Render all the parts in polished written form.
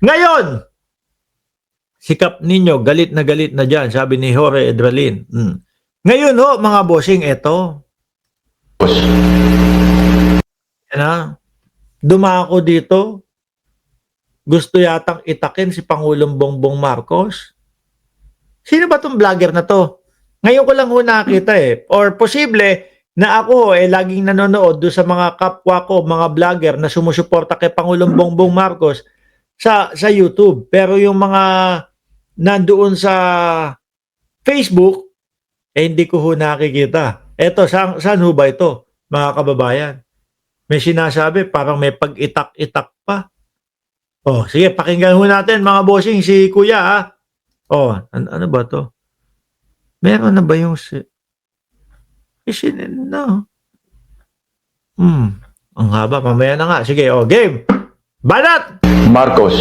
Ngayon, sikap ninyo, galit na dyan, sabi ni Jorge Edralin. Ngayon ho, mga bossing, eto. Yan ha. Dumako dito. Gusto yatang itakin si Pangulong Bongbong Marcos. Sino ba tong vlogger na to? Ngayon ko lang ho nakita eh. Or posible na ako laging nanonood do sa mga kapwa ko, mga vlogger na sumusuporta kay Pangulong Bongbong Marcos sa YouTube. Pero yung mga nandoon sa Facebook, hindi ko ho nakikita. Eto, saan ho ba ito, mga kababayan? May sinasabi, parang may pag-itak-itak pa. Oh, sige, pakinggan ho natin, mga bossing, si Kuya, ha? Oh, ano ba to? Meron na ba yung isinin na? Ang haba, mamaya na nga. Sige, oh, game! Banat! Marcos,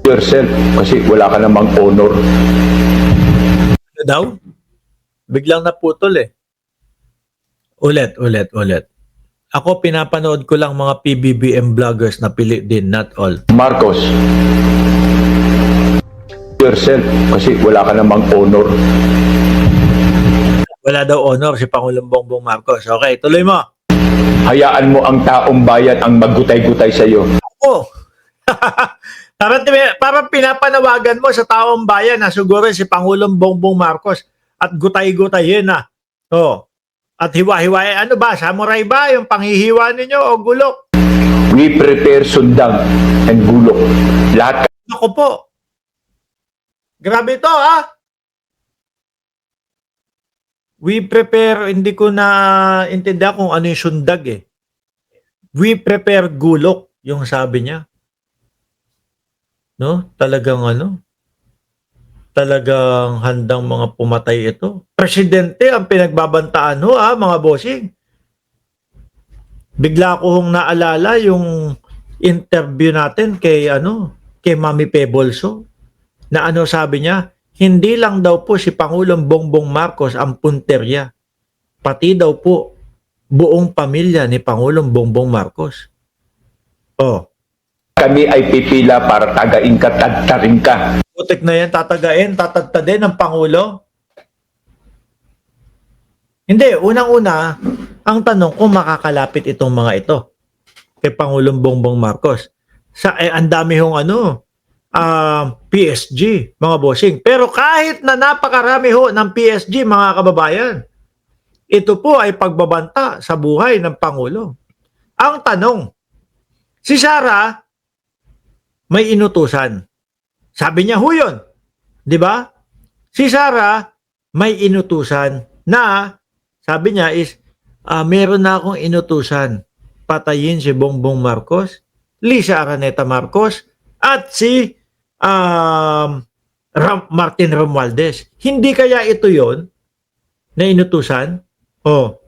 yourself kasi wala ka namang honor. Ano daw? Biglang naputol eh. Ulit. Ako pinapanood ko lang mga PBBM vloggers na pili din, not all. Marcos, yourself kasi wala ka namang honor. Wala daw honor si Pangulong Bongbong Marcos. Okay, tuloy mo. Hayaan mo ang taong bayan ang maggutay-gutay sa iyo. Ako. Parang pinapanawagan mo sa taong bayan na sugurin si Pangulong Bongbong Marcos at gutay-gutayin na. Oh. At hiwa-hiwain. Ano ba? Samurai ba? Yung panghihiwa ninyo o gulok? We prepare sundang and gulok. Lahat. Ako po. Grabe to, ha? We prepare, hindi ko na intindihan kung ano yung sundag eh. We prepare gulok, yung sabi niya. No? Talagang handang mga pumatay ito. Presidente ang pinagbabantaan ho, mga bossing. Bigla ko hong naalala yung interview natin kay Mami Pebolso. Na sabi niya, hindi lang daw po si Pangulong Bongbong Marcos ang punterya. Pati daw po buong pamilya ni Pangulong Bongbong Marcos. Oh. Kami ay pipila para tagain ka, tagtarin ka. Putik na yan, tatagtadin ng Pangulo. Hindi, unang-una, ang tanong kung makakalapit itong mga ito kay Pangulong Bongbong Marcos. Ang dami hong PSG, mga bossing. Pero kahit na napakarami ho ng PSG, mga kababayan, ito po ay pagbabanta sa buhay ng Pangulo. Ang tanong, si Sara may inutusan. Sabi niya ho yun. Di ba? Si Sara may inutusan na, sabi niya is, meron na akong inutusan. Patayin si Bongbong Marcos, Lisa Araneta Marcos, at si Martin Romualdez. Hindi kaya ito yon na inutusan? Oh.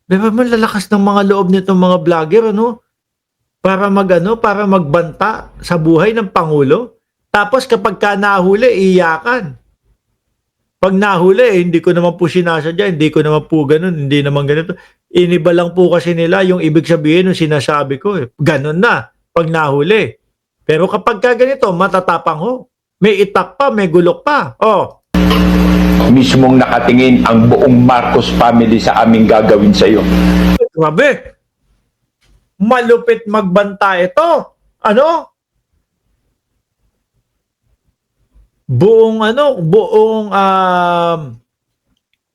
Diba malalakas ng mga loob nitong mga vlogger, para magbanta sa buhay ng Pangulo. Tapos kapag ka nahuli, iyakan. Pag nahuli, hindi ko naman po sinasadya, hindi ko naman po ganun, hindi naman ganito. Iniba lang po kasi nila yung ibig sabihin ng sinasabi ko. Ganun na, pag nahuli. Pero kapag ka ganito, matatapang ho. May itak pa, may gulok pa. Oh. Mismong nakatingin ang buong Marcos family sa aming gagawin sa iyo. Grabe. Malupit magbanta ito.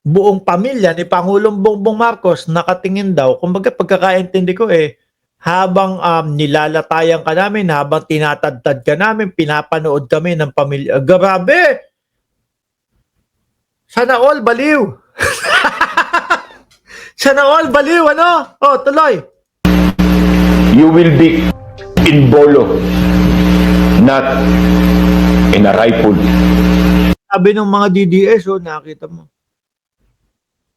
Buong pamilya ni Pangulong Bongbong Marcos nakatingin daw. Kumbaga pagkakaintindi ko habang nilalatayan ka namin, habang tinatadtad ka namin, pinapanood kami ng pamilya. Grabe! Sana all baliw. Sana all baliw, Oh, tuloy. You will be in bolo, not in a rifle. Sabi ng mga DDS, nakita mo.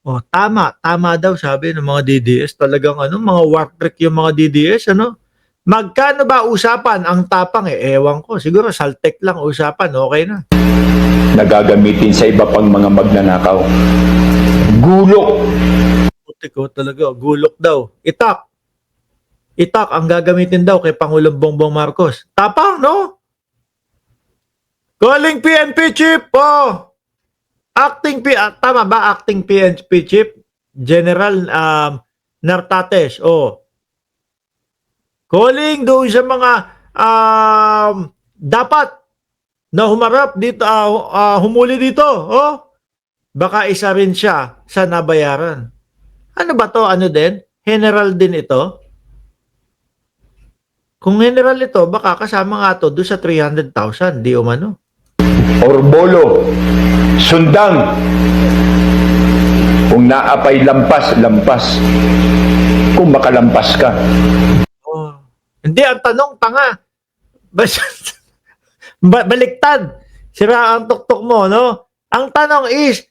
Oh, tama daw sabi ng mga DDS. Talagang mga war trick yung mga DDS, Magkano ba usapan ang tapang ewan ko. Siguro saltek lang usapan, okay na. Nagagamitin sa iba pang mga magnanakaw. Gulok. Putik ko talaga, gulok daw. Itak. itak ang gagamitin daw kay Pangulong Bongbong Marcos. Tapang, no? Calling PNP chief, tama ba? Acting PNP chief, General Nartates, calling doon sa mga dapat na humarap dito, humuli dito, baka isa rin siya sa nabayaran. Ano ba to? Ano din? General din ito? Kung general ito, baka kasama nga to doon sa 300,000, di umano. Orbolo, sundang. Kung naapay lampas, lampas. Kung makalampas ka. Hindi, ang tanong, tanga. Baliktad. Sira ang tuktok mo, no? Ang tanong is,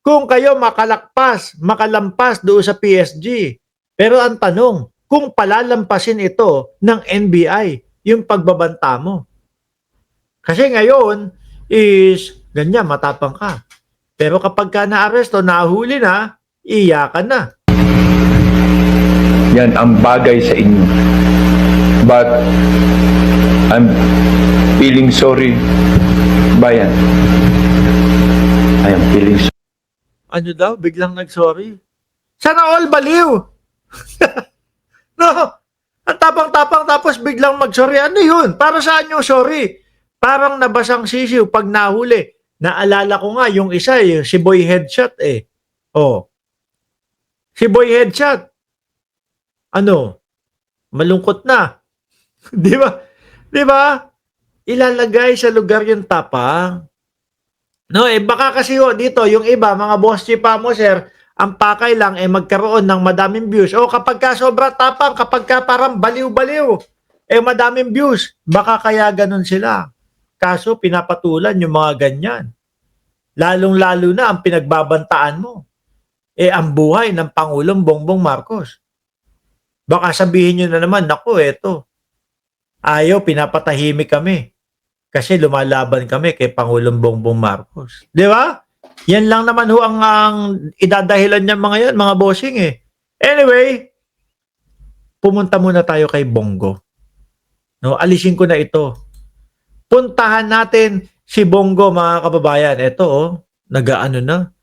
kung kayo makalampas doon sa PSG. Pero ang tanong, kung palalampasin ito ng NBI, yung pagbabanta mo. Kasi ngayon is, ganyan, matapang ka. Pero kapag ka na-aresto, nahuli na, iyakan na. Yan ang bagay sa inyo. But I'm feeling sorry, bayan. I am feeling sorry. Ano daw? Biglang nag-sorry? Sana all baliw! No! Ang tapang-tapang tapos biglang mag-sorry. Ano yun? Para saan yung sorry? Parang nabasang sisiw pag nahuli. Naalala ko nga yung isa, si Boy Headshot Si Boy Headshot. Ano? Malungkot na. Di ba? Di ba? Ilalagay sa lugar yung tapang. No, baka kasi dito, yung iba, mga boss chief mo, sir, ang pakay lang magkaroon ng madaming views. Kapag ka sobra tapang, kapag ka parang baliw-baliw, madaming views. Baka kaya ganun sila. Kaso pinapatulan yung mga ganyan. Lalong-lalo na ang pinagbabantaan mo. Ang buhay ng Pangulong Bongbong Marcos. Baka sabihin nyo na naman, naku, ayaw, pinapatahimik kami. Kasi lumalaban kami kay Pangulong Bongbong Marcos. Di ba? Yan lang naman ang idadahilan niya mga yan, mga bossing Anyway, pumunta muna tayo kay Bongo. No, alisin ko na ito. Puntahan natin si Bongo, mga kababayan. Ito, nag-ano na,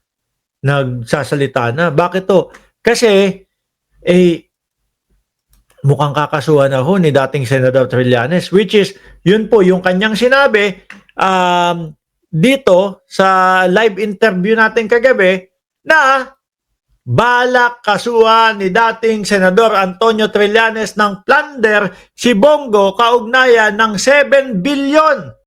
nagsasalita na. Bakit to? Kasi, mukhang kakasuhan ako ni dating Senador Trillanes, which is, yun po, yung kanyang sinabi, dito sa live interview natin kagabi, na balak kasuhan ni dating Senador Antonio Trillanes ng plunder si Bongo kaugnayan ng 7 billion